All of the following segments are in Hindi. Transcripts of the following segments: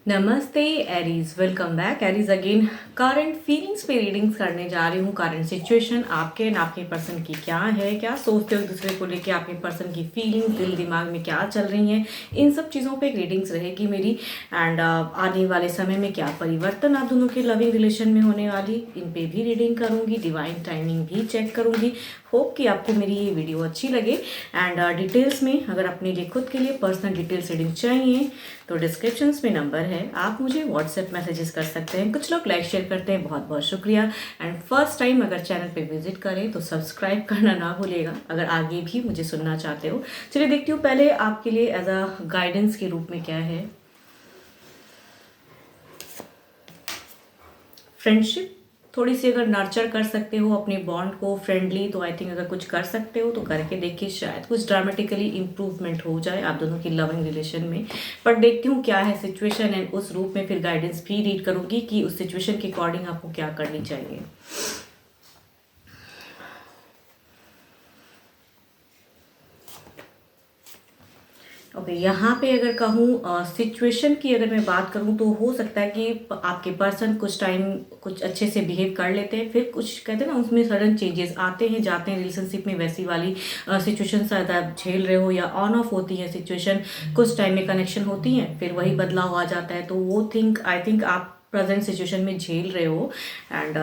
नमस्ते Aries, welcome back Aries again. Current feelings पे रीडिंग्स करने जा रही हूँ। करंट सिचुएशन आपके एंड आपके पर्सन की क्या है, क्या सोचते हो एक दूसरे को लेके, आपके पर्सन की फीलिंग्स दिल दिमाग में क्या चल रही हैं, इन सब चीज़ों पे एक रीडिंग्स रहेगी मेरी। एंड आने वाले समय में क्या परिवर्तन आप दोनों के लविंग रिलेशन में होने वाली, इन पे भी रीडिंग करूँगी, डिवाइन टाइमिंग भी चेक करूँगी। होप कि आपको मेरी ये वीडियो अच्छी लगे। एंड डिटेल्स में अगर अपने लिए खुद के लिए पर्सनल डिटेल्स रीडिंग चाहिए तो डिस्क्रिप्शंस में नंबर है, आप मुझे व्हाट्सएप मैसेजेस कर सकते हैं। कुछ लोग लाइक शेयर करते हैं, बहुत बहुत शुक्रिया। एंड फर्स्ट टाइम अगर चैनल पे विजिट करें तो सब्सक्राइब करना ना भूलिएगा अगर आगे भी मुझे सुनना चाहते हो। चलिए देखती हूँ पहले आपके लिए एज अ गाइडेंस के रूप में क्या है। फ्रेंडशिप थोड़ी सी अगर नर्चर कर सकते हो अपने बॉन्ड को फ्रेंडली, तो आई थिंक अगर कुछ कर सकते हो तो करके देखिए, शायद कुछ ड्रामेटिकली इम्प्रूवमेंट हो जाए आप दोनों की लविंग रिलेशन में। पर देखती हूँ क्या है सिचुएशन, एंड उस रूप में फिर गाइडेंस भी रीड करूँगी कि उस सिचुएशन के अकॉर्डिंग आपको क्या करनी चाहिए। ओके यहाँ पे अगर कहूँ सिचुएशन की अगर मैं बात करूँ तो हो सकता है कि आपके पर्सन कुछ टाइम कुछ अच्छे से बिहेव कर लेते हैं, फिर कुछ कहते हैं ना उसमें सडन चेंजेस आते हैं जाते हैं रिलेशनशिप में। वैसी वाली सिचुएशन शायद आप झेल रहे हो या ऑन ऑफ होती है सिचुएशन, कुछ टाइम में कनेक्शन होती हैं फिर वही बदलाव आ जाता है। तो वो आई थिंक आप प्रेजेंट सिचुएशन में झेल रहे हो। एंड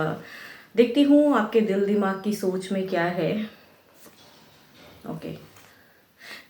देखती हूँ आपके दिल दिमाग की सोच में क्या है। ओके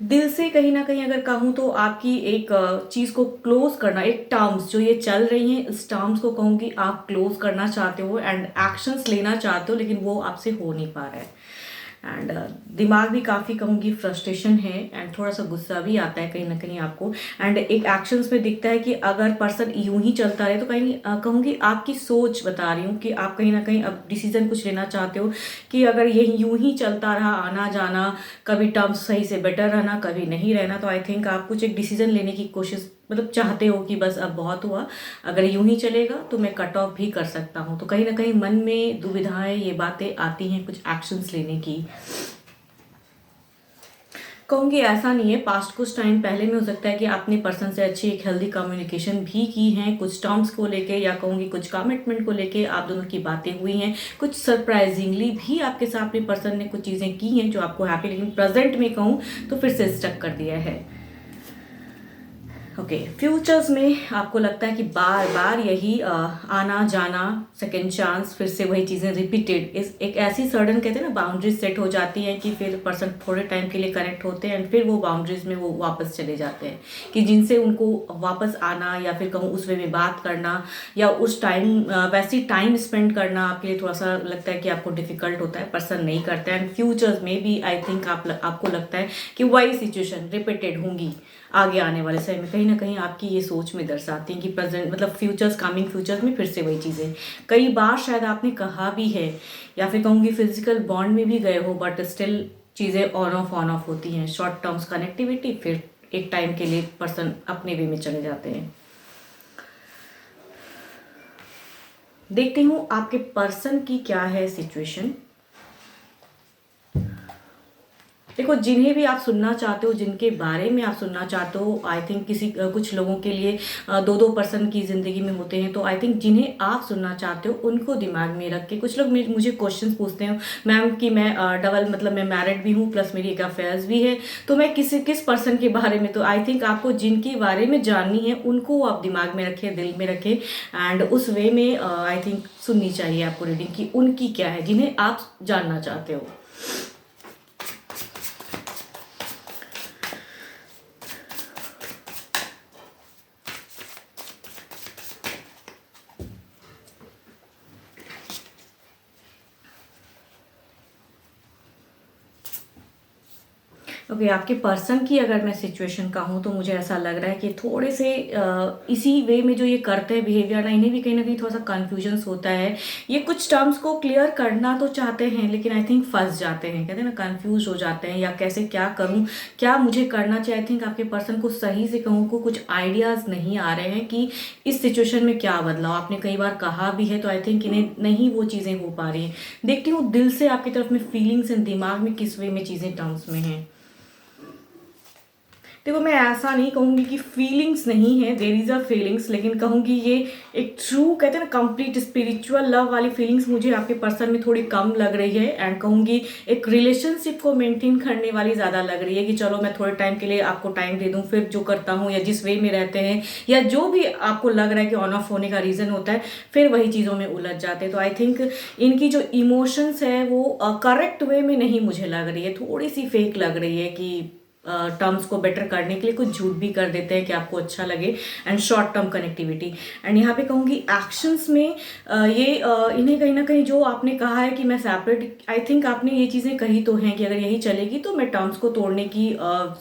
दिल से कहीं ना कहीं अगर कहूँ तो आपकी एक चीज़ को क्लोज करना, एक टर्म्स जो ये चल रही हैं इस टर्म्स को कहूँगी आप क्लोज करना चाहते हो एंड एक्शंस लेना चाहते हो, लेकिन वो आपसे हो नहीं पा रहा है। एंड दिमाग भी काफ़ी कहूँगी फ्रस्ट्रेशन है एंड थोड़ा सा गुस्सा भी आता है कहीं ना कहीं आपको। एंड एक एक्शंस में दिखता है कि अगर पर्सन यूं ही चलता रहे तो कहीं कहूँगी आपकी सोच बता रही हूँ कि आप कहीं ना कहीं अब डिसीजन कुछ लेना चाहते हो कि अगर ये यूं ही चलता रहा आना जाना, कभी टर्म्स सही से बेटर रहना कभी नहीं रहना, तो आई थिंक आप कुछ एक डिसीजन लेने की कोशिश मतलब चाहते हो कि बस अब बहुत हुआ, अगर यूं ही चलेगा तो मैं कट ऑफ भी कर सकता हूँ। तो कहीं ना कहीं मन में दुविधाएं ये बातें आती हैं कुछ एक्शंस लेने की। कहूँगी ऐसा नहीं है, पास्ट कुछ टाइम पहले में हो सकता है कि आपने पर्सन से अच्छी एक हेल्दी कम्युनिकेशन भी की है कुछ टर्म्स को लेके, या कहूँगी कुछ कमिटमेंट को लेके आप दोनों की बातें हुई हैं, कुछ सरप्राइजिंगली भी आपके साथ अपने पर्सन ने कुछ चीज़ें की हैं जो आपको हैप्पी, लेकिन प्रेजेंट में कहूँ तो फिर से स्टक कर दिया है। ओके फ्यूचर्स में आपको लगता है कि बार बार यही आना जाना, सेकेंड चांस, फिर से वही चीज़ें रिपीटेड, इस एक ऐसी सडन कहते हैं ना बाउंड्रीज सेट हो जाती हैं कि फिर पर्सन थोड़े टाइम के लिए कनेक्ट होते हैं एंड फिर वो बाउंड्रीज में वो वापस चले जाते हैं कि जिनसे उनको वापस आना या फिर कहूँ उस वे में बात करना या उस टाइम वैसी टाइम स्पेंड करना आपके लिए थोड़ा सा लगता है कि आपको डिफिकल्ट होता है, पर्सन नहीं करता है। एंड फ्यूचर्स में भी आई थिंक आपको लगता है कि वही सिचुएशन रिपीटेड होंगी आगे आने वाले समय में। कहीं ना कहीं आपकी ये सोच में दर्शाती हैं कि प्रेजेंट मतलब फ्यूचर्स, कमिंग फ्यूचर्स में फिर से वही चीज़ें कई बार शायद आपने कहा भी है या फिर कहूँगी फिजिकल बॉन्ड में भी गए हो, बट स्टिल चीज़ें ऑन ऑफ होती हैं। शॉर्ट टर्म्स कनेक्टिविटी, फिर एक टाइम के लिए पर्सन अपने वे में चले जाते हैं। देखती हूँ आपके पर्सन की क्या है सिचुएशन। देखो जिन्हें भी आप सुनना चाहते हो, जिनके बारे में आप सुनना चाहते हो, आई थिंक कुछ लोगों के लिए दो दो पर्सन की ज़िंदगी में होते हैं, तो आई थिंक जिन्हें आप सुनना चाहते हो उनको दिमाग में रख के कुछ लोग मुझे क्वेश्चंस पूछते हैं मैम कि मैं डबल मतलब मैं मैरिड भी हूँ प्लस मेरी एक अफेयर्स भी है, तो मैं किस पर्सन के बारे में, तो आई थिंक आपको जिनके बारे में जाननी है उनको आप दिमाग में रखें, दिल में रखें एंड उस वे में आई थिंक सुननी चाहिए आपको रीडिंग की उनकी क्या है जिन्हें आप जानना चाहते हो। ओके आपके पर्सन की अगर मैं सिचुएशन कहूँ तो मुझे ऐसा लग रहा है कि थोड़े से इसी वे में जो ये करते हैं बिहेवियर ना, इन्हें भी कहीं ना कहीं थोड़ा सा कन्फ्यूजन्स होता है। ये कुछ टर्म्स को क्लियर करना तो चाहते हैं लेकिन आई थिंक फंस जाते हैं, कहते हैं ना कंफ्यूज हो जाते हैं या कैसे क्या करूँ, क्या मुझे करना चाहिए। आई थिंक आपके पर्सन को सही से कहूँ को कुछ आइडियाज़ नहीं आ रहे हैं कि इस सिचुएशन में क्या बदलाव, आपने कई बार कहा भी है तो आई थिंक इन्हें नहीं वो चीज़ें हो पा रही हैं। देखती हूँ दिल से आपकी तरफ में फीलिंग्स एंड दिमाग में किस वे में चीज़ें टर्म्स में हैं। देखो मैं ऐसा नहीं कहूँगी कि फीलिंग्स नहीं है, देर इज़ अ फीलिंग्स, लेकिन कहूँगी ये एक ट्रू कहते हैं ना कंप्लीट स्पिरिचुअल लव वाली फीलिंग्स मुझे आपके पर्सन में थोड़ी कम लग रही है। एंड कहूँगी एक रिलेशनशिप को मेंटेन करने वाली ज़्यादा लग रही है कि चलो मैं थोड़े टाइम के लिए आपको टाइम दे दूँ, फिर जो करता हूँ या जिस वे में रहते हैं या जो भी आपको लग रहा है कि ऑन ऑफ होने का रीज़न होता है, फिर वही चीज़ों में उलझ जाते हैं। तो आई थिंक इनकी जो इमोशंस है वो करेक्ट वे में नहीं मुझे लग रही है, थोड़ी सी फेक लग रही है कि टर्म्स को बेटर करने के लिए कुछ झूठ भी कर देते हैं कि आपको अच्छा लगे, and short term connectivity. And यहाँ पे कहूँगी एक्शंस में इन्हें कहीं ना कहीं जो आपने कहा है कि मैं सेपरेट, आई थिंक आपने ये चीज़ें कही तो हैं कि अगर यही चलेगी तो मैं टर्म्स को तोड़ने की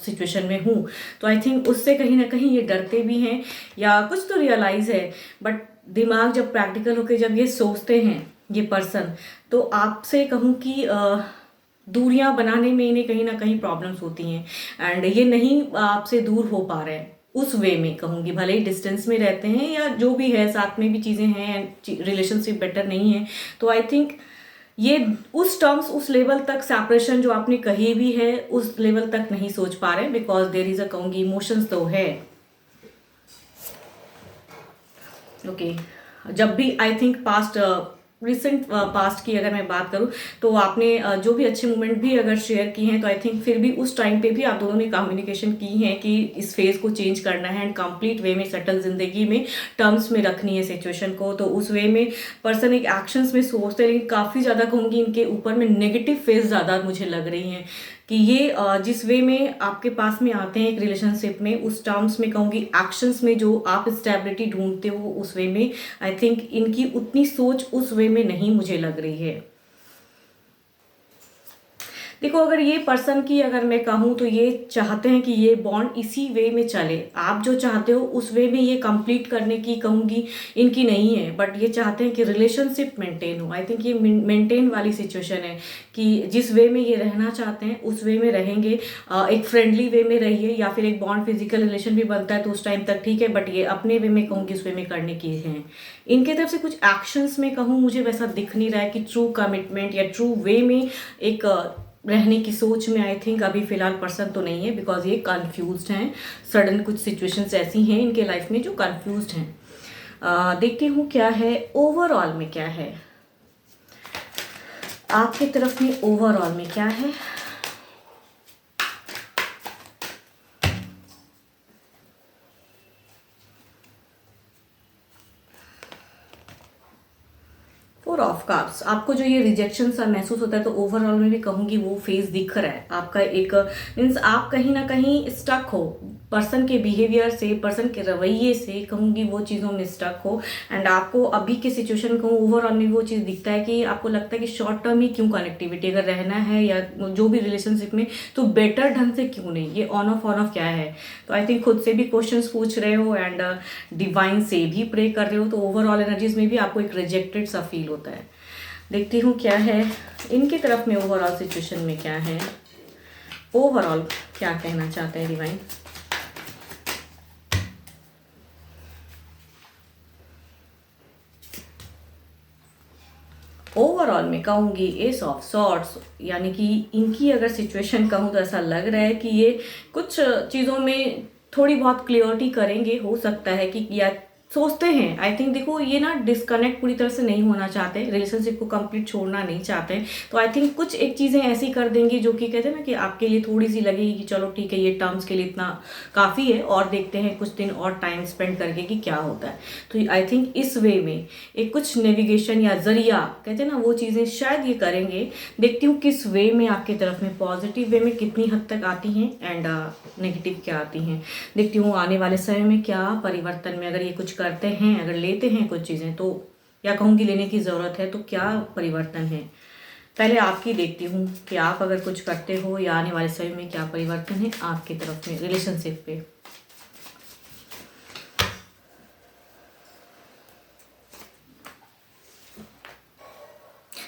सिचुएशन में हूँ। तो आई थिंक उससे कहीं ना कहीं ये डरते भी हैं या कुछ तो रियलाइज़ है, बट दिमाग जब प्रैक्टिकल होकर जब ये सोचते हैं ये पर्सन, तो आपसे कहूँ कि दूरियां बनाने में इन्हें कहीं ना कहीं प्रॉब्लम्स होती हैं एंड ये नहीं आपसे दूर हो पा रहे हैं उस वे में, कहूँगी भले ही डिस्टेंस में रहते हैं या जो भी है साथ में भी चीज़ें हैं एंड रिलेशनशिप बेटर नहीं है। तो आई थिंक ये उस टर्म्स उस लेवल तक सेपरेशन जो आपने कही भी है उस लेवल तक नहीं सोच पा रहे, बिकॉज देर इज़ अ कहूँगी इमोशंस तो है। ओके जब भी I think past recent past की अगर मैं बात करूँ तो आपने जो भी अच्छे मोमेंट भी अगर शेयर की हैं, तो आई थिंक फिर भी उस टाइम पे भी आप दोनों ने कम्युनिकेशन की है कि इस फेज को चेंज करना है एंड कंप्लीट वे में सेटल जिंदगी में टर्म्स में रखनी है सिचुएशन को। तो उस वे में पर्सन एक एक्शंस में सोचते हैं, लेकिन काफ़ी ज़्यादा कहूँगी इनके ऊपर में नेगेटिव फेज ज़्यादा मुझे लग रही हैं कि ये जिस वे में आपके पास में आते हैं एक रिलेशनशिप में, उस टर्म्स में कहूँगी एक्शंस में जो आप स्टेबिलिटी ढूंढते हो उस वे में आई थिंक इनकी उतनी सोच उस वे में नहीं मुझे लग रही है। देखो अगर ये पर्सन की अगर मैं कहूँ तो ये चाहते हैं कि ये बॉन्ड इसी वे में चले, आप जो चाहते हो उस वे में ये कंप्लीट करने की कहूँगी इनकी नहीं है, बट ये चाहते हैं कि रिलेशनशिप मेंटेन हो। आई थिंक ये मेंटेन वाली सिचुएशन है कि जिस वे में ये रहना चाहते हैं उस वे में रहेंगे, एक फ्रेंडली वे में रहिए या फिर एक बॉन्ड फिजिकल रिलेशन भी बनता है तो उस टाइम तक ठीक है, बट ये अपने वे में कहूँगी उस वे में करने की हैं। इनके तरफ से कुछ एक्शंस में कहूँ मुझे वैसा दिख नहीं रहा है कि ट्रू कमिटमेंट या ट्रू वे में एक रहने की सोच में आई थिंक अभी फिलहाल पर्सन तो नहीं है, बिकॉज ये कंफ्यूज्ड हैं। सडन कुछ सिचुएशंस ऐसी हैं इनके लाइफ में जो कंफ्यूज्ड हैं। देखती हूँ क्या है ओवरऑल में, क्या है आपकी तरफ में ओवरऑल में क्या है। फोर ऑफ कप्स, आपको जो ये रिजेक्शन सा महसूस होता है तो ओवरऑल में भी कहूँगी वो फेज दिख रहा है आपका, एक मीन्स आप कहीं ना कहीं स्टक हो पर्सन के बिहेवियर से, पर्सन के रवैये से, कहूँगी वो चीज़ों में स्टक हो। एंड आपको अभी के सिचुएशन को ओवरऑल में वो चीज़ दिखता है कि आपको लगता है कि शॉर्ट टर्म ही क्यों कनेक्टिविटी अगर रहना है या जो भी रिलेशनशिप में तो बेटर ढंग से क्यों नहीं, ये ऑन ऑफ क्या है। तो आई थिंक खुद से भी क्वेश्चंस पूछ रहे हो एंड डिवाइन से भी प्रे कर रहे हो, तो ओवरऑल एनर्जीज में भी आपको एक रिजेक्टेड सा फील होता है। देखती हूँ क्या है इनकी तरफ में ओवरऑल सिचुएशन में क्या है, ओवरऑल क्या कहना चाहते हैं डिवाइन। ओवरऑल में कहूँगी एस ऑफ सॉर्ड्स, यानी कि इनकी अगर सिचुएशन कहूँ तो ऐसा लग रहा है कि ये कुछ चीज़ों में थोड़ी बहुत क्लियरिटी करेंगे, हो सकता है कि या सोचते हैं। आई थिंक देखो ये ना डिस्कनेक्ट पूरी तरह से नहीं होना चाहते, रिलेशनशिप को कंप्लीट छोड़ना नहीं चाहते, तो आई थिंक कुछ एक चीज़ें ऐसी कर देंगी जो कि कहते हैं ना कि आपके लिए थोड़ी सी लगेगी कि चलो ठीक है ये टर्म्स के लिए इतना काफ़ी है और देखते हैं कुछ दिन और टाइम स्पेंड करके कि क्या होता है। तो आई थिंक इस वे में एक कुछ नेविगेशन या जरिया कहते हैं ना वो चीज़ें शायद ये करेंगे। देखती हूँ किस वे में आपकी तरफ में, पॉजिटिव वे में कितनी हद तक आती हैं एंड नेगेटिव क्या आती हैं। देखती हूँ आने वाले समय में क्या परिवर्तन में अगर ये कुछ करते हैं, अगर लेते हैं कुछ चीज़ें तो, या कहूँगी लेने की ज़रूरत है तो क्या परिवर्तन है। पहले आपकी देखती हूँ कि आप अगर कुछ करते हो या आने वाले समय में क्या परिवर्तन है आपकी तरफ में रिलेशनशिप पे।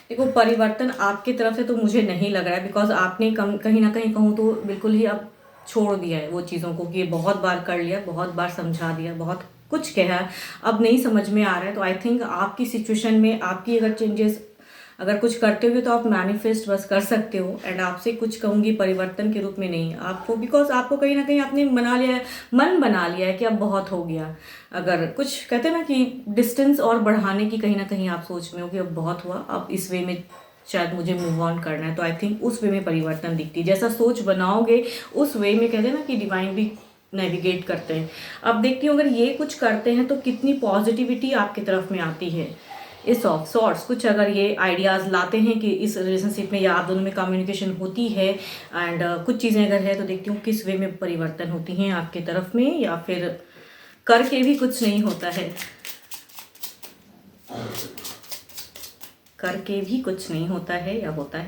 देखो परिवर्तन आपकी तरफ से तो मुझे नहीं लग रहा है, बिकॉज आपने कहीं ना कहीं कहूँ तो बिल्कुल ही अब छोड़ दिया है वो चीज़ों को कि बहुत बार कर लिया, बहुत बार समझा दिया, बहुत कुछ कहा, अब नहीं समझ में आ रहा है। तो आई थिंक आपकी सिचुएशन में आपकी अगर चेंजेस अगर कुछ करते हो तो आप मैनिफेस्ट बस कर सकते हो, एंड आपसे कुछ कहूँगी परिवर्तन के रूप में नहीं आपको, बिकॉज आपको कहीं ना कहीं आपने बना लिया है, मन बना लिया है कि अब बहुत हो गया। अगर कुछ कहते हैं ना कि डिस्टेंस और बढ़ाने की कहीं ना कहीं आप सोच में हो कि अब बहुत हुआ, अब इस वे में शायद मुझे मूव ऑन करना है, तो आई थिंक उस वे में परिवर्तन दिखती है। जैसा सोच बनाओगे उस वे में कहते हैं ना कि डिवाइन भी नेविगेट करते हैं। अब देखती हूँ अगर ये कुछ करते हैं तो कितनी पॉजिटिविटी आपकी तरफ में आती है। इस ऑफ सॉर्ट्स कुछ अगर ये आइडियाज़ लाते हैं कि इस रिलेशनशिप में या आप दोनों में कम्युनिकेशन होती है, एंड कुछ चीज़ें अगर है तो देखती हूँ किस वे में परिवर्तन होती हैं आपकी तरफ में, या फिर करके भी कुछ नहीं होता है, करके भी कुछ नहीं होता है या होता है।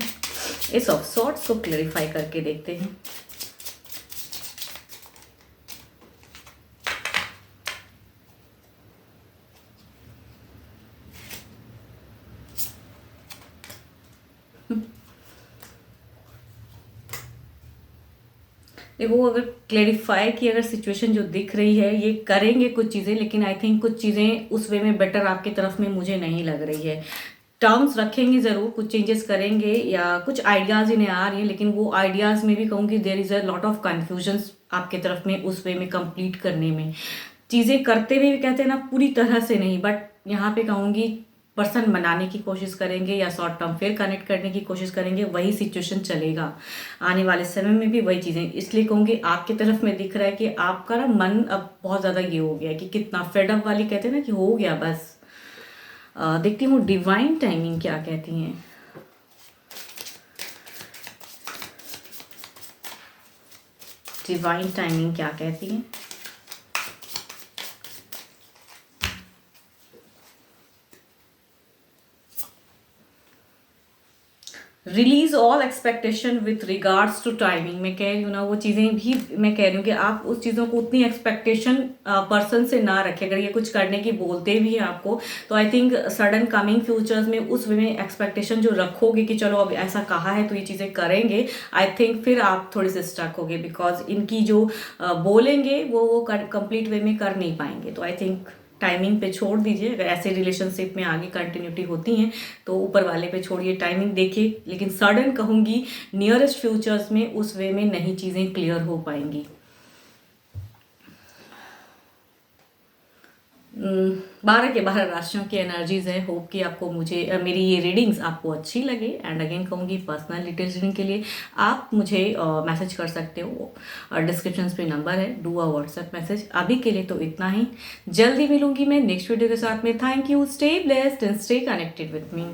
इस ऑफ सॉर्ट्स को क्लैरिफाई करके देखते हैं। देखो अगर क्लैरिफाई की अगर सिचुएशन जो दिख रही है, ये करेंगे कुछ चीज़ें, लेकिन आई थिंक कुछ चीज़ें उस वे में बेटर आपकी तरफ में मुझे नहीं लग रही है। टर्म्स रखेंगे ज़रूर, कुछ चेंजेस करेंगे या कुछ आइडियाज़ इन्हें आ रही हैं, लेकिन वो आइडियाज़ में भी कहूँगी there is a lot of confusions आपके तरफ में उस वे में कंप्लीट करने में। चीज़ें करते हुए भी कहते हैं ना पूरी तरह से नहीं, बट यहाँ पे कहूँगी पर्सन बनाने की कोशिश करेंगे या शॉर्ट टर्म फिर कनेक्ट करने की कोशिश करेंगे, वही सिचुएशन चलेगा आने वाले समय में भी वही चीज़ें। इसलिए कहूँगी आपकी तरफ में दिख रहा है कि आपका ना मन अब बहुत ज़्यादा ये हो गया कि कितना फेड अप वाली कहते हैं ना कि हो गया बस। देखती हूँ डिवाइन टाइमिंग क्या कहती हैं। डिवाइन टाइमिंग क्या कहती हैं। Release all expectation with regards to timing. मैं कह रही हूँ ना वो चीज़ें भी मैं कह रही हूँ कि आप उस चीज़ों को उतनी एक्सपेक्टेशन पर्सन से ना रखें। अगर ये कुछ करने की बोलते भी हैं आपको, तो I think sudden coming futures में उस वे में एक्सपेक्टेशन जो रखोगे कि चलो अब ऐसा कहा है तो ये चीज़ें करेंगे, आई थिंक फिर आप थोड़े से स्टक होगे, बिकॉज इनकी जो बोलेंगे वो कंप्लीट वे में कर नहीं पाएंगे। तो आई थिंक टाइमिंग पे छोड़ दीजिए। अगर ऐसे रिलेशनशिप में आगे कंटिन्यूटी होती हैं तो ऊपर वाले पे छोड़िए, टाइमिंग देखिए, लेकिन सडन कहूँगी नियरेस्ट फ्यूचर्स में उस वे में नहीं चीज़ें क्लियर हो पाएंगी। 12 के 12 राशियों की एनर्जीज है। होप कि आपको मेरी ये रीडिंग्स आपको अच्छी लगे। एंड अगेन कहूँगी पर्सनल डिटेल्स रीडिंग के लिए आप मुझे मैसेज कर सकते हो, डिस्क्रिप्शन पे नंबर है, डू अ व्हाट्सएप मैसेज। अभी के लिए तो इतना ही, जल्दी मिलूंगी मैं नेक्स्ट वीडियो के साथ में। Thank you, stay blessed and stay connected with me.